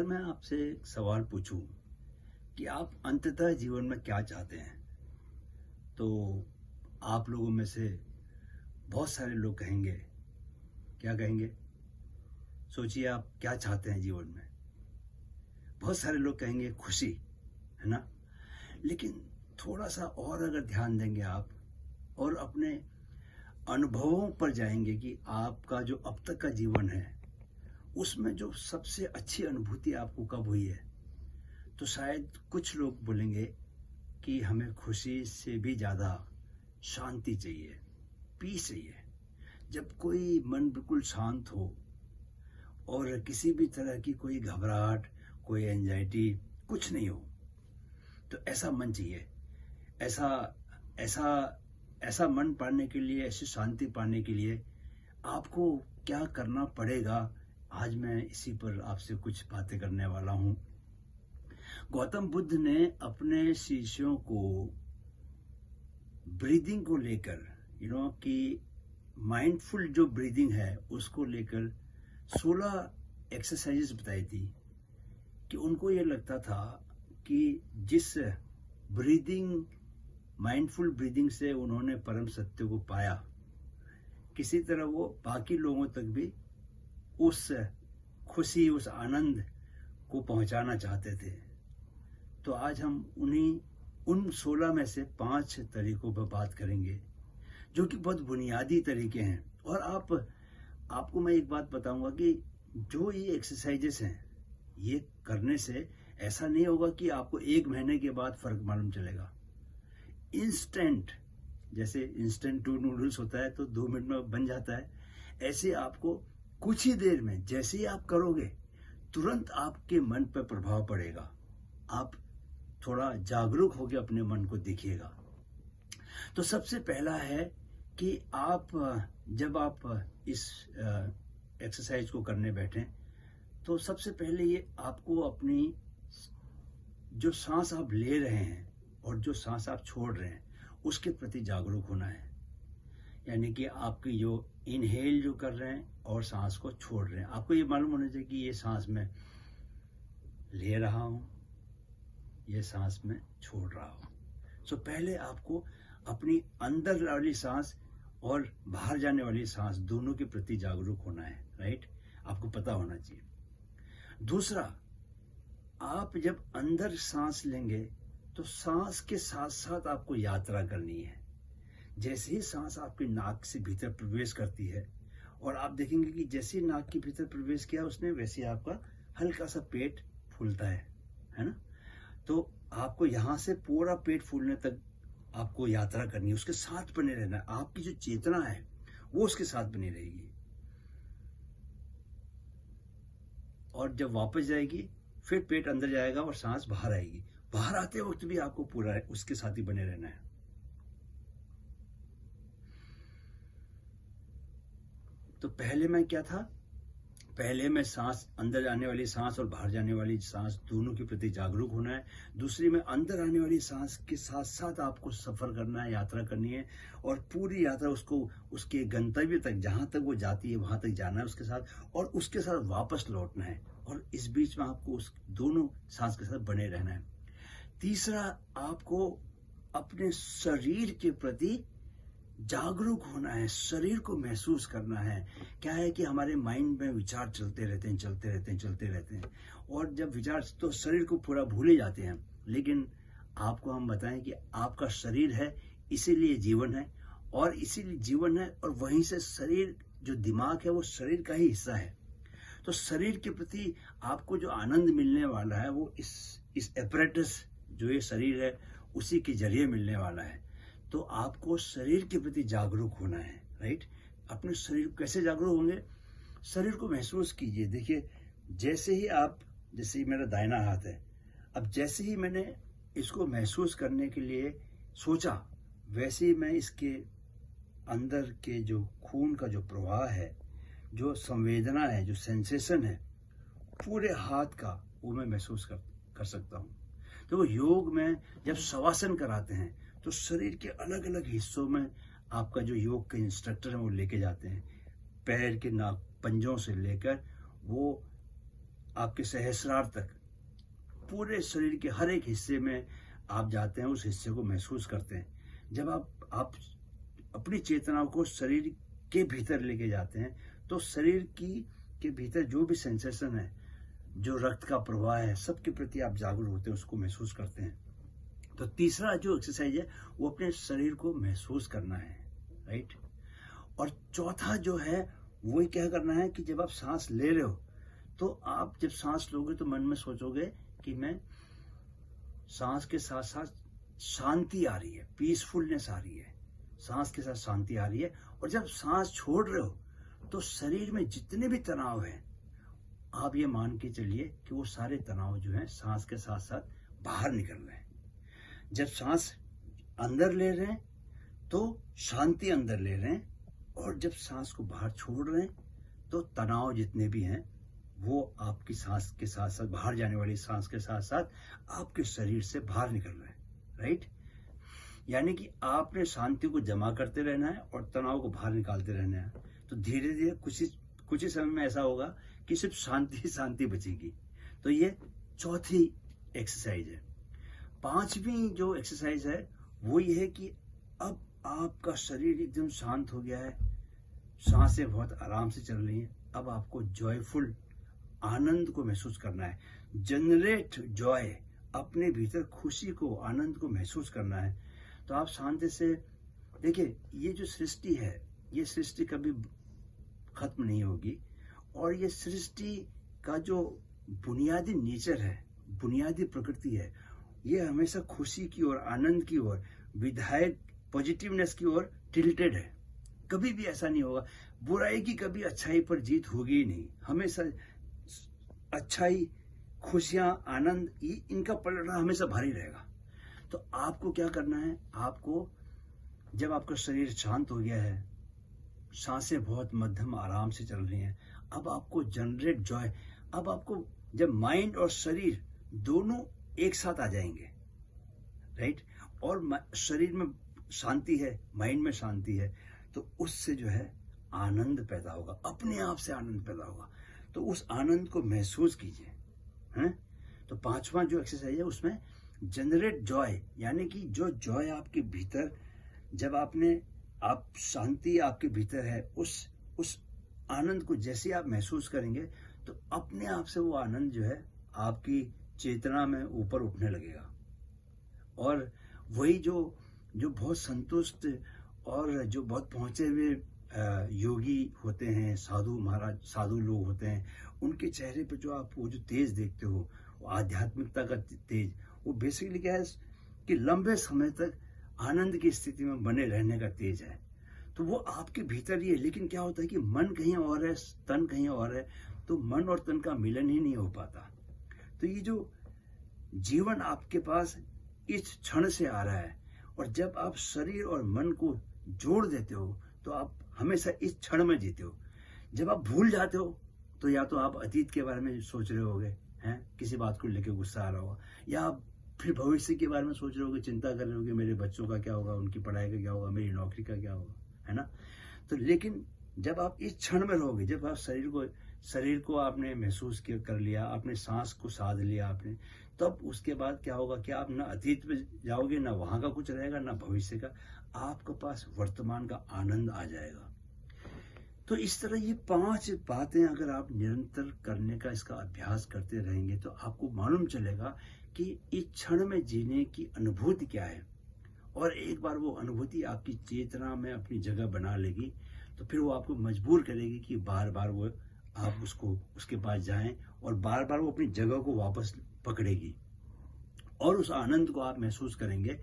अगर मैं आपसे एक सवाल पूछूं कि आप अंततः जीवन में क्या चाहते हैं, तो आप लोगों में से बहुत सारे लोग कहेंगे, क्या कहेंगे? सोचिए आप क्या चाहते हैं जीवन में। बहुत सारे लोग कहेंगे खुशी, है ना? लेकिन थोड़ा सा और अगर ध्यान देंगे आप और अपने अनुभवों पर जाएंगे कि आपका जो अब तक का जीवन है, उसमें जो सबसे अच्छी अनुभूति आपको कब हुई है, तो शायद कुछ लोग बोलेंगे कि हमें खुशी से भी ज़्यादा शांति चाहिए, पीस चाहिए। जब कोई मन बिल्कुल शांत हो और किसी भी तरह की कोई घबराहट, कोई एंजाइटी कुछ नहीं हो, तो ऐसा मन चाहिए। ऐसा ऐसा ऐसा मन पाने के लिए, ऐसी शांति पाने के लिए आपको क्या करना पड़ेगा, आज मैं इसी पर आपसे कुछ बातें करने वाला हूँ। गौतम बुद्ध ने अपने शिष्यों को ब्रीदिंग को लेकर कि माइंडफुल जो ब्रीदिंग है उसको लेकर 16 एक्सरसाइजेस बताई थी कि उनको ये लगता था कि जिस ब्रीदिंग, माइंडफुल ब्रीदिंग से उन्होंने परम सत्य को पाया, किसी तरह वो बाकी लोगों तक भी उस खुशी, उस आनंद को पहुंचाना चाहते थे। तो आज हम उन 16 में से 5 तरीकों पर बात करेंगे जो कि बहुत बुनियादी तरीके हैं। और आपको मैं एक बात बताऊंगा कि जो ये एक्सरसाइजेस हैं, ये करने से ऐसा नहीं होगा कि आपको 1 महीने के बाद फर्क मालूम चलेगा। इंस्टेंट, जैसे इंस्टेंट टू नूडल्स होता है तो 2 मिनट में बन जाता है, ऐसे आपको कुछ ही देर में जैसे ही आप करोगे तुरंत आपके मन पर प्रभाव पड़ेगा। आप थोड़ा जागरूक होकर अपने मन को देखिएगा। तो सबसे पहला है कि जब आप इस एक्सरसाइज को करने बैठें तो सबसे पहले ये आपको अपनी जो सांस आप ले रहे हैं और जो सांस आप छोड़ रहे हैं उसके प्रति जागरूक होना है। यानी कि आपकी जो इनहेल जो कर रहे हैं और सांस को छोड़ रहे हैं, आपको ये मालूम होना चाहिए कि ये सांस मैं ले रहा हूँ, ये सांस मैं छोड़ रहा हूँ। सो पहले आपको अपनी अंदर वाली सांस और बाहर जाने वाली सांस दोनों के प्रति जागरूक होना है, राइट? आपको पता होना चाहिए। दूसरा, आप जब अंदर सांस लेंगे तो सांस के साथ साथ आपको यात्रा करनी है। जैसे ही सांस आपके नाक से भीतर प्रवेश करती है और आप देखेंगे कि जैसे ही नाक के भीतर प्रवेश किया उसने, वैसे ही आपका हल्का सा पेट फूलता है ना? तो आपको यहाँ से पूरा पेट फूलने तक आपको यात्रा करनी है, उसके साथ बने रहना है। आपकी जो चेतना है वो उसके साथ बनी रहेगी और जब वापस जाएगी फिर पेट अंदर जाएगा और सांस बाहर आएगी। बाहर आते वक्त भी आपको पूरा उसके साथ ही बने रहना है। तो पहले मैं क्या था, पहले में सांस, अंदर जाने वाली सांस और बाहर जाने वाली सांस दोनों के प्रति जागरूक होना है। दूसरी में अंदर आने वाली सांस के साथ साथ आपको सफर करना है, यात्रा करनी है और पूरी यात्रा उसको उसके गंतव्य तक, जहां तक वो जाती है वहां तक जाना है उसके साथ और उसके साथ वापस लौटना है और इस बीच में आपको उस दोनों सांस के साथ बने रहना है। तीसरा, आपको अपने शरीर के प्रति जागरूक होना है, शरीर को महसूस करना है। क्या है कि हमारे माइंड में विचार चलते रहते हैं और जब विचार, तो शरीर को पूरा भूल ही जाते हैं। लेकिन आपको हम बताएं कि आपका शरीर है, इसीलिए जीवन है और इसीलिए जीवन है और वहीं से शरीर, जो दिमाग है वो शरीर का ही हिस्सा है। तो शरीर के प्रति आपको जो आनंद मिलने वाला है वो इस एपरेटस, जो ये शरीर है, उसी के जरिए मिलने वाला है। तो आपको शरीर के प्रति जागरूक होना है, राइट? अपने शरीर को कैसे जागरूक होंगे? शरीर को महसूस कीजिए। देखिए, जैसे ही मेरा दाहिना हाथ है, अब जैसे ही मैंने इसको महसूस करने के लिए सोचा, वैसे ही मैं इसके अंदर के जो खून का जो प्रवाह है, जो संवेदना है, जो सेंसेशन है पूरे हाथ का, वो मैं महसूस कर सकता हूँ। तो योग में जब शवासन कराते हैं तो शरीर के अलग अलग हिस्सों में आपका जो योग के इंस्ट्रक्टर है वो लेके जाते हैं। पैर के नाक पंजों से लेकर वो आपके सहस्रार तक, पूरे शरीर के हर एक हिस्से में आप जाते हैं, उस हिस्से को महसूस करते हैं। जब आप अपनी चेतना को शरीर के भीतर लेके जाते हैं, तो शरीर के भीतर जो भी सेंसेशन है, जो रक्त का प्रवाह है, सबके प्रति आप जागरूक होते हैं, उसको महसूस करते हैं। तो तीसरा जो एक्सरसाइज है वो अपने शरीर को महसूस करना है, राइट। और चौथा जो है वो क्या करना है कि जब आप सांस ले रहे हो, तो आप जब सांस लोगे तो मन में सोचोगे कि मैं सांस के साथ साथ शांति आ रही है, पीसफुलनेस आ रही है, सांस के साथ शांति आ रही है। और जब सांस छोड़ रहे हो तो शरीर में जितने भी तनाव हैं, आप ये मान के चलिए कि वो सारे तनाव जो हैं सांस के साथ साथ बाहर निकल रहे हैं। जब सांस अंदर ले रहे हैं तो शांति अंदर ले रहे हैं, और जब सांस को बाहर छोड़ रहे हैं तो तनाव जितने भी हैं वो आपकी सांस के साथ साथ, बाहर जाने वाली सांस के साथ साथ आपके शरीर से बाहर निकल रहे हैं, राइट। यानी कि आपने शांति को जमा करते रहना है और तनाव को बाहर निकालते रहना है। तो धीरे धीरे कुछ ही समय में ऐसा होगा कि सिर्फ शांति शांति बचेगी। तो ये चौथी एक्सरसाइज है। पांचवी जो एक्सरसाइज है वो ये है कि अब आपका शरीर एकदम शांत हो गया है, सांसें बहुत आराम से चल रही हैं। अब आपको जॉयफुल, आनंद को महसूस करना है। जनरेट जॉय, अपने भीतर खुशी को, आनंद को महसूस करना है। तो आप शांति से देखिए, ये जो सृष्टि है, ये सृष्टि कभी खत्म नहीं होगी। और ये सृष्टि का जो बुनियादी नेचर है, बुनियादी प्रकृति है, ये हमेशा खुशी की ओर, आनंद की ओर, विधायक पॉजिटिवनेस की ओर टिल्टेड है। कभी भी ऐसा नहीं होगा, बुराई की कभी अच्छाई पर जीत होगी ही नहीं। हमेशा अच्छाई, खुशियां, आनंद, इनका पलड़ा हमेशा भारी रहेगा। तो आपको क्या करना है, आपको जब आपका शरीर शांत हो गया है, सांसें बहुत मध्यम आराम से चल रही हैं, अब आपको जनरेट जॉय। अब आपको जब माइंड और शरीर दोनों एक साथ आ जाएंगे, राइट, और शरीर में शांति है, माइंड में शांति है, तो उससे जो है आनंद पैदा होगा, अपने आप से आनंद पैदा होगा। तो उस आनंद को महसूस कीजिए, हैं। तो पांचवा जो एक्सरसाइज है उसमें जनरेट जॉय, यानी कि जो जॉय आपके भीतर, जब आप शांति आपके भीतर है, उस आनंद को जैसे आप महसूस करेंगे तो अपने आप से वो आनंद जो है आपकी चेतना में ऊपर उठने लगेगा। और वही जो बहुत संतुष्ट और जो बहुत पहुंचे हुए योगी होते हैं, साधु महाराज, साधु लोग होते हैं, उनके चेहरे पे जो आप वो जो तेज देखते हो, वो आध्यात्मिकता का तेज, वो बेसिकली क्या है कि लंबे समय तक आनंद की स्थिति में बने रहने का तेज है। तो वो आपके भीतर ही है। लेकिन क्या होता है कि मन कहीं और है, तन कहीं और है, तो मन और तन का मिलन ही नहीं हो पाता। तो ये जो जीवन आपके पास इस क्षण से आ रहा है, और जब आप शरीर और मन को जोड़ देते हो तो आप हमेशा इस क्षण में जीते हो। जब आप भूल जाते हो तो या तो आप अतीत के बारे में सोच रहे होगे, हैं, किसी बात को लेकर गुस्सा आ रहा होगा, या आप फिर भविष्य के बारे में सोच रहे होगे, चिंता कर रहे होगे, मेरे बच्चों का क्या होगा, उनकी पढ़ाई का क्या होगा, मेरी नौकरी का क्या होगा, है ना। तो लेकिन जब आप इस क्षण में रहोगे, जब आप शरीर को आपने महसूस कर लिया, आपने सांस को साध लिया आपने, तब उसके बाद क्या होगा कि आप ना अतीत में जाओगे, ना वहां का कुछ रहेगा, ना भविष्य का, आपके पास वर्तमान का आनंद आ जाएगा। तो इस तरह ये 5 बातें अगर आप निरंतर करने का, इसका अभ्यास करते रहेंगे, तो आपको मालूम चलेगा कि इस क्षण में जीने की अनुभूति क्या है। और एक बार वो अनुभूति आपकी चेतना में अपनी जगह बना लेगी, तो फिर वो आपको मजबूर करेगी कि बार बार वो आप उसके पास जाएं, और बार बार वो अपनी जगह को वापस पकड़ेगी, और उस आनंद को आप महसूस करेंगे।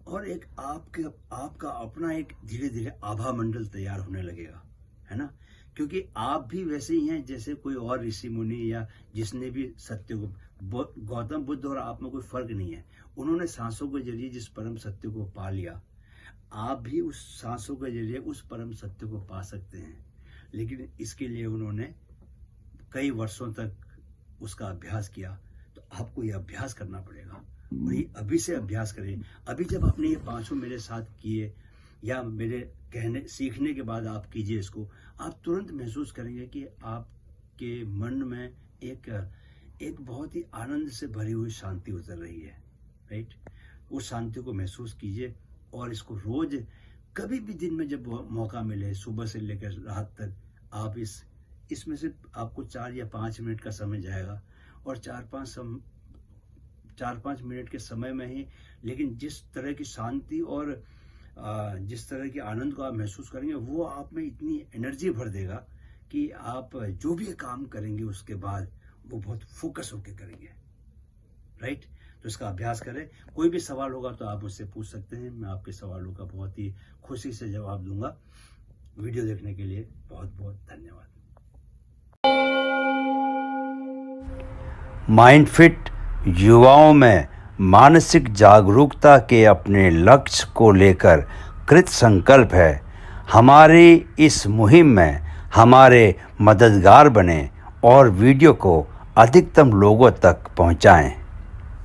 और एक आपका अपना एक धीरे धीरे आभा मंडल तैयार होने लगेगा, है ना। क्योंकि आप भी वैसे ही हैं जैसे कोई और ऋषि मुनि, या जिसने भी सत्य को, गौतम बुद्ध और आप में कोई फर्क नहीं है। उन्होंने सांसों के जरिए जिस परम सत्य को पा लिया, आप भी उस सांसों के जरिए उस परम सत्य को पा सकते हैं। लेकिन इसके लिए उन्होंने कई वर्षों तक उसका अभ्यास किया। तो आपको ये अभ्यास करना पड़ेगा, और ये अभी से अभ्यास करें। अभी जब आपने ये 5 मेरे साथ किए, या मेरे सीखने के बाद आप कीजिए इसको, आप तुरंत महसूस करेंगे कि आपके मन में एक एक बहुत ही आनंद से भरी हुई शांति उतर रही है, राइट। उस शांति को महसूस कीजिए और इसको रोज कभी भी दिन में जब मौका मिले, सुबह से लेकर रात तक, आप इसमें से आपको 4 या 5 मिनट का समय जाएगा और 4-5 मिनट के समय में ही, लेकिन जिस तरह की शांति और जिस तरह के आनंद को आप महसूस करेंगे, वो आप में इतनी एनर्जी भर देगा कि आप जो भी काम करेंगे उसके बाद वो बहुत फोकस होकर करेंगे, राइट। तो इसका अभ्यास करें। कोई भी सवाल होगा तो आप मुझसे पूछ सकते हैं, मैं आपके सवालों का बहुत ही खुशी से जवाब दूंगा। वीडियो देखने के लिए बहुत बहुत धन्यवाद। माइंडफिट युवाओं में मानसिक जागरूकता के अपने लक्ष्य को लेकर कृत संकल्प है। हमारी इस मुहिम में हमारे मददगार बने और वीडियो को अधिकतम लोगों तक पहुंचाएं।